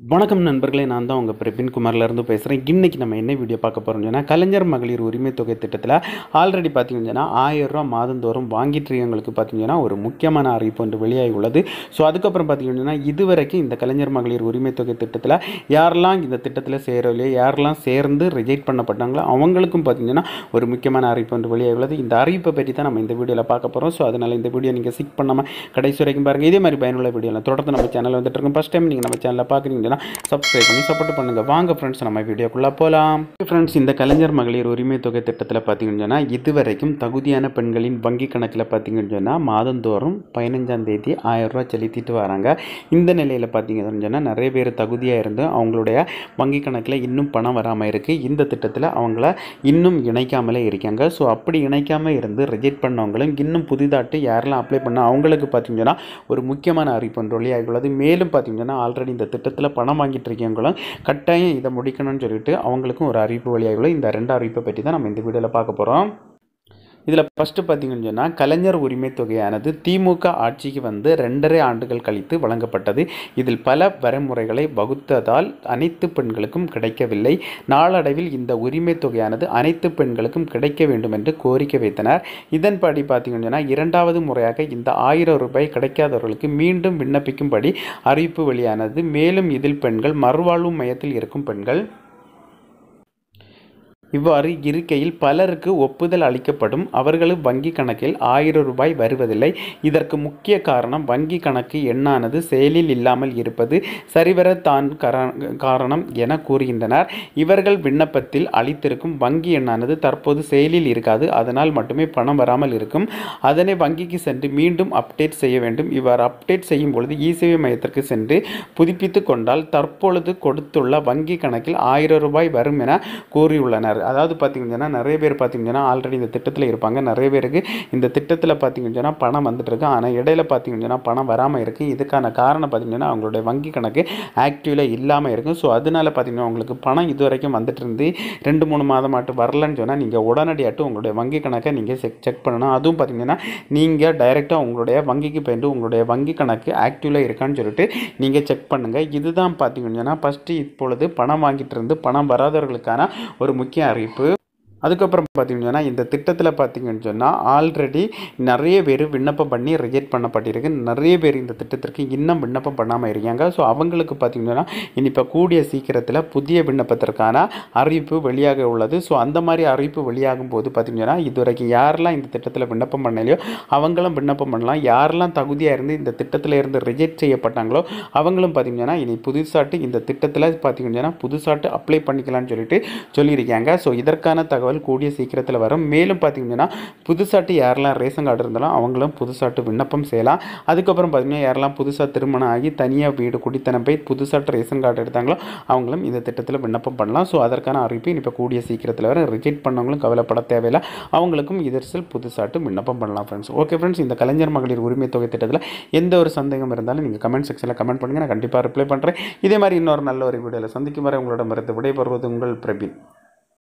வணக்கம் நண்பர்களே, நான் தான் உங்கள் பிரபின் குமார்லேருந்து பேசுகிறேன். இன்றைக்கி நம்ம என்ன வீடியோ பார்க்க போகிறோம்னு சொன்னால், கலைஞர் மகளிர் உரிமை தொகை திட்டத்தில் ஆல்ரெடி பார்த்தீங்கன்னா 1000 ரூபா மாதந்தோறும் வாங்கிட்டுருக்கவங்களுக்கு பார்த்தீங்கன்னா ஒரு முக்கியமான அறிவிப்பு ஒன்று வெளியாகி உள்ளது. ஸோ அதுக்கப்புறம் பார்த்தீங்கன்னா இதுவரைக்கும் இந்த கலைஞர் மகளிர் உரிமை தொகை திட்டத்தில் யாரெல்லாம் இந்த திட்டத்தில் சேரலையோ, யாரெல்லாம் சேர்ந்து ரிஜெக்ட் பண்ணப்பட்டாங்களோ அவங்களுக்கும் பார்த்தீங்கன்னா ஒரு முக்கியமான அறிவிப்பு ஒன்று வெளியாகி உள்ளது. இந்த அறிவிப்பை பற்றி தான் நம்ம இந்த வீடியோவில் பார்க்க போகிறோம். ஸோ அதனால் இந்த வீடியோ நீங்கள் ஸ்கிப் பண்ணாமல் கடைசி வரைக்கும் பாருங்கள். இதே மாதிரி பயனுள்ள வீடியோலாம் தொடர்ந்து நம்ம சேனல் வந்துட்டு இருக்கோம். ஃபஸ்ட் டைம் நீங்கள் நம்ம சேனலில் பார்க்குறீங்க சப்ஸ்கிரைப் பண்ணி சப்போர்ட் பண்ணுங்கள். வாங்க ஃப்ரெண்ட்ஸ், நம்ம வீடியோக்குள்ளே போகலாம். ஃப்ரெண்ட்ஸ், இந்த கலைஞர் மகளிர் உரிமை தொகை திட்டத்தில் பார்த்தீங்கன்னு சொன்னால் இதுவரைக்கும் தகுதியான பெண்களின் வங்கி கணக்கில் பார்த்தீங்கன்னு சொன்னால் மாதந்தோறும் 15ஆம் தேதி 1000 ரூபா செலுத்திட்டு வராங்க. இந்த நிலையில் பார்த்தீங்கன்னு சொன்னால் நிறைய பேர் தகுதியாக இருந்து அவங்களுடைய வங்கி கணக்கில் இன்னும் பணம் வராமல் இருக்குது. இந்த திட்டத்தில் அவங்கள இன்னும் இணைக்காமலே இருக்காங்க. ஸோ அப்படி இணைக்காமல் இருந்து ரிஜெக்ட் பண்ணவங்களும் இன்னும் புதிதாட்டு யாரெல்லாம் அப்ளை பண்ண அவங்களுக்கு பார்த்தீங்கன்னா ஒரு முக்கியமான அறிவிப்பு ஒன்று வெளியாகியுள்ளது. மேலும் பார்த்தீங்கன்னா ஆல்ரெடி இந்த திட்டத்தில் பணம் வாங்கிட்டு இருக்கவங்களும் கட்டாயம் இதை முடிக்கணும்னு சொல்லிட்டு அவங்களுக்கும் ஒரு அறிவிப்பு வழியாகல. இந்த 2 அறிவிப்பை பற்றி தான் நம்ம இந்த வீடியோவில் பார்க்க போகிறோம். இதில் ஃபஸ்ட்டு பார்த்தீங்கன்னு சொன்னால் கலைஞர் உரிமை தொகையானது திமுக ஆட்சிக்கு வந்து 2.5 ஆண்டுகள் கழித்து வழங்கப்பட்டது. இதில் பல வரைமுறைகளை வகுத்ததால் அனைத்து பெண்களுக்கும் கிடைக்கவில்லை. நாளடைவில் இந்த உரிமை தொகையானது அனைத்து பெண்களுக்கும் கிடைக்க வேண்டும் என்று கோரிக்கை வைத்தனர். இதன்படி பார்த்தீங்கன்னு சொன்னால் 2வது முறையாக இந்த 1000 ரூபாய் கிடைக்காதவர்களுக்கு மீண்டும் விண்ணப்பிக்கும்படி அறிவிப்பு வெளியானது. மேலும் இதில் பெண்கள் மறுவாழ்வு மையத்தில் இருக்கும் பெண்கள் இவ்வாறு இருக்கையில் பலருக்கு ஒப்புதல் அளிக்கப்படும். அவர்களும் வங்கி கணக்கில் 1000 ரூபாய் வருவதில்லை. இதற்கு முக்கிய காரணம் வங்கி கணக்கு எண்ணானது செயலில் இல்லாமல் இருப்பது சரிவர தான் காரணம் என கூறுகின்றனர். இவர்கள் விண்ணப்பத்தில் அளித்திருக்கும் வங்கி எண்ணானது தற்போது செயலில் இருக்காது. அதனால் மட்டுமே பணம் வராமல் இருக்கும். அதனை வங்கிக்கு சென்று மீண்டும் அப்டேட் செய்ய வேண்டும். இவ்வாறு அப்டேட் செய்யும் பொழுது இ-சேவை மையத்திற்கு சென்று புதுப்பித்து கொண்டால் தற்பொழுது கொடுத்துள்ள வங்கி கணக்கில் 1000 ரூபாய் வரும் என கூறியுள்ளனர். அதாவது பார்த்தீங்கன்னா நிறைய பேர் பார்த்தீங்கன்னா ஆல்ரெடி இந்த திட்டத்தில் இருப்பாங்க. நிறைய பேருக்கு இந்த திட்டத்தில் பார்த்தீங்கன்னா பணம் வந்துட்டு இருக்கு. ஆனால் இடையில பார்த்தீங்கன்னா பணம் வராமல் இருக்குது. இதுக்கான காரணம் பார்த்தீங்கன்னா அவங்களுடைய வங்கி கணக்கு ஆக்டிவில் இல்லாமல் இருக்கும். ஸோ அதனால பார்த்தீங்கன்னா உங்களுக்கு பணம் இது வரைக்கும் வந்துட்டு இருந்து 2-3 மாதமாட்டு வரலன்னு சொன்னால் நீங்கள் உடனடியாட்டு உங்களுடைய வங்கி கணக்கை நீங்கள் செக் பண்ணணும். அதுவும் பார்த்தீங்கன்னா நீங்கள் டைரெக்டாக உங்களுடைய வங்கிக்கு போயிட்டு உங்களுடைய வங்கி கணக்கு ஆக்டிவில் இருக்கான்னு சொல்லிட்டு நீங்கள் செக் பண்ணுங்கள். இதுதான் பார்த்தீங்கன்னா ஃபஸ்ட்டு இப்பொழுது பணம் வாங்கிட்டு இருந்து பணம் வராதவர்களுக்கான ஒரு முக்கிய அறிவிப்பு. அதுக்கப்புறம் பார்த்தீங்கன்னா இந்த திட்டத்தில் பார்த்தீங்கன்னு சொன்னால் ஆல்ரெடி நிறைய பேர் விண்ணப்பம் பண்ணி ரிஜெக்ட் பண்ணப்பட்டிருக்கு. நிறைய பேர் இந்த திட்டத்திற்கு இன்னும் விண்ணப்பம் பண்ணாமல் இருக்காங்க. ஸோ அவங்களுக்கு பார்த்தீங்கன்னா இப்போ கூடிய சீக்கிரத்தில் புதிய விண்ணப்பத்திற்கான அறிவிப்பு வெளியாக உள்ளது. ஸோ அந்த மாதிரி அறிவிப்பு வெளியாகும் போது பார்த்தீங்கன்னா இதுவரைக்கும் யாரெல்லாம் இந்த திட்டத்தில் விண்ணப்பம் பண்ணலையோ அவங்களும் விண்ணப்பம் பண்ணலாம். யாரெல்லாம் தகுதியாக இருந்து இந்த திட்டத்தில் இருந்து ரிஜெக்ட் செய்யப்பட்டாங்களோ அவங்களும் பார்த்தீங்கன்னா இனி புதுசாட்டு இந்த திட்டத்தில் பார்த்தீங்கன்னா புதுசாட்டு அப்ளை பண்ணிக்கலாம்னு சொல்லியிருக்காங்க. ஸோ இதற்கான தகவல் கூடிய சீக்கிரத்தில் வரும். மேலும் பார்த்தீங்கன்னா புதுசாட்டு யாரெல்லாம் ரேஷன் கார்டு இருந்தாலும் அவங்களும் புதுசாட்டு விண்ணப்பம் செய்யலாம். அதுக்கப்புறம் பார்த்தீங்கன்னா யாரெல்லாம் புதுசாக திருமணம் ஆகி தனியாக வீடு குடித்தனம் போய் புதுசாட்டு ரேஷன் கார்டு எடுத்தாங்களோ அவங்களும் இந்த திட்டத்தில் விண்ணப்பம் பண்ணலாம். ஸோ அதற்கான அறிவிப்பு இப்போ கூடிய சீக்கிரத்தில் வரும். ரிஜெக்ட் பண்ணவங்களும் கவலைப்பட தேவையில்லை. அவங்களுக்கும் இதற்கு புதுசாட்டு விண்ணப்பம் பண்ணலாம். ஃப்ரெண்ட்ஸ், ஓகே ஃப்ரெண்ட்ஸ், இந்த கலைஞர் மகளிர் உரிமை தொகை திட்டத்தில் எந்த ஒரு சந்தேகம் இருந்தாலும் நீங்கள் கமெண்ட் செக்ஷனில் கமெண்ட் பண்ணுங்கள். நான் கண்டிப்பாக ரிப்ளை பண்ணுறேன். இதே மாதிரி இன்னொரு நல்ல ஒரு வீடியோவில் சந்திக்கும் வரை உங்களோட மருந்து விடைபெறுவது உங்கள் பிரபின்.